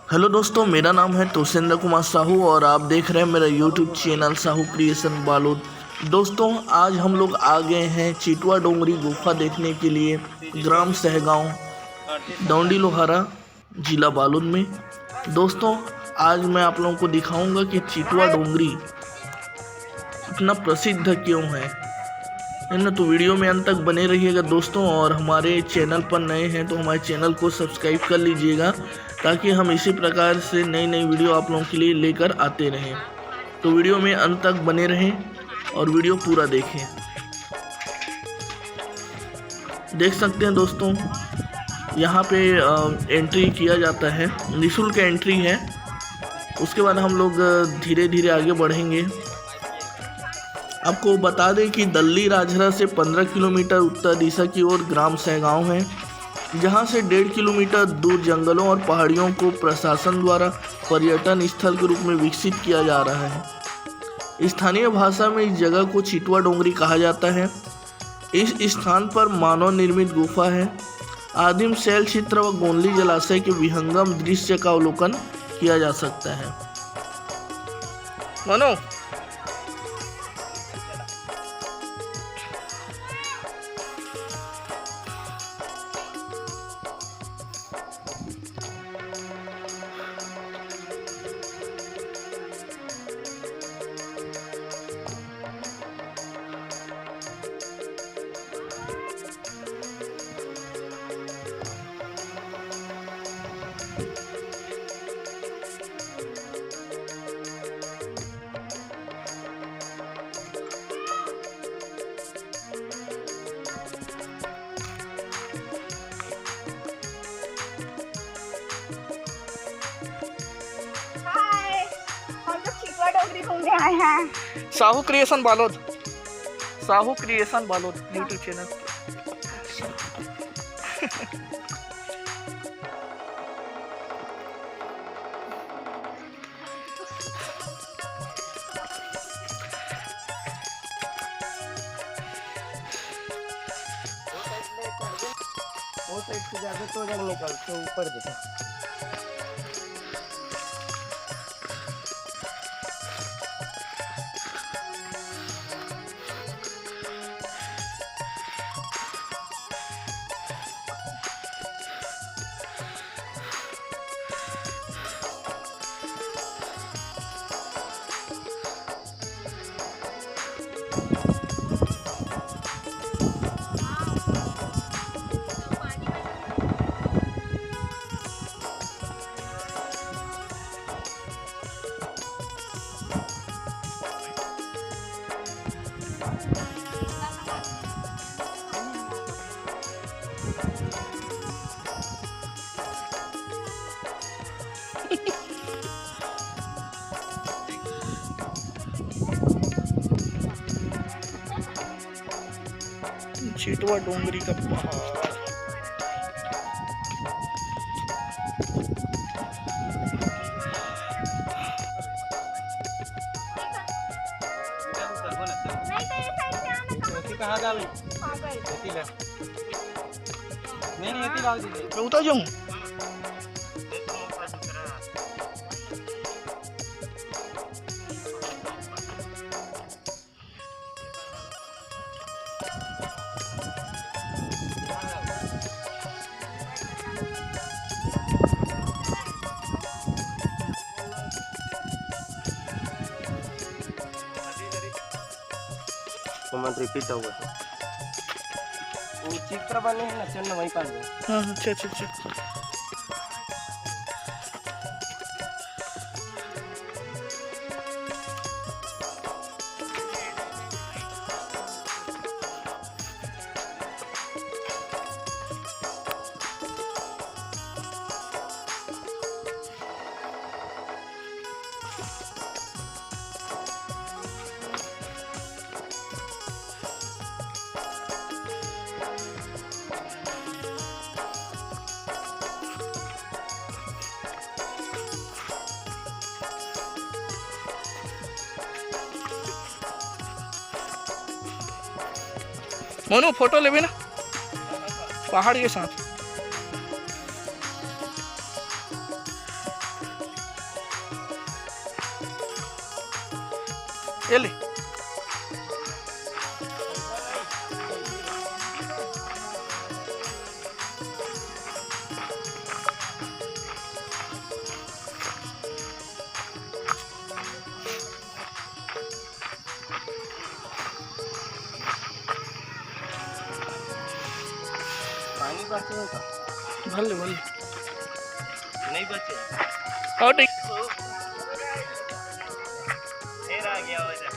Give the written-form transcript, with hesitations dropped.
Hello दोस्तों, मेरा नाम है तोसेंद्र कुमार साहू और आप देख रहे हैं मेरा YouTube channel Sahu creation Balod. दोस्तों, आज हम लोग आ गए हैं चितवा डोंगरी गुफा देखने के लिए, ग्राम सहगांव, डौंडी लोहारा, जिला बालोद में। दोस्तों, आज मैं आप लोगों को दिखाऊंगा कि चितवा डोंगरी इतना प्रसिद्ध क्यों है ना। तो वीडियो में अंत तक बने रहिएगा दोस्तों, और हमारे चैनल पर नए हैं तो हमारे चैनल को सब्सक्राइब कर लीजिएगा ताकि हम इसी प्रकार से नई नई वीडियो आप लोगों के लिए लेकर आते रहें। तो वीडियो में अंत तक बने रहें और वीडियो पूरा देखें। देख सकते हैं दोस्तों, यहाँ पे एंट्री किया जाता है, निःशुल्क एंट्री है। उसके बाद हम लोग धीरे धीरे आगे बढ़ेंगे। आपको बता दें कि दल्ली राजहरा से 15 किलोमीटर उत्तर दिशा की ओर ग्राम सहगांव है, जहां से 1.5 किलोमीटर दूर जंगलों और पहाड़ियों को प्रशासन द्वारा पर्यटन स्थल के रूप में विकसित किया जा रहा है। स्थानीय भाषा में इस जगह को चितवा डोंगरी कहा जाता है। इस स्थान पर मानव निर्मित गुफा है। आदिम शैल क्षेत्र व गोंदली जलाशय के विहंगम दृश्य का अवलोकन किया जा सकता है। मानो घूमने आए हैं Sahu creation Balod, Sahu creation Balod YouTube channel. वो साइड से जाके तो जब निकलते ऊपर देखो। चितवा डोंगरी का पहाड़। कहाँ जा रही? मैं उतर जाऊँ? कमेंट रिपीट होगा वो चित्र बने हैं ना, चलना वहीं पास है। हाँ, अच्छा अच्छा अच्छा। मोनू फोटो लेबे ना पहाड़ के साथ। ये ले पानी बचे का भले भले नहीं बचे और ठीक फिर आ गया वजह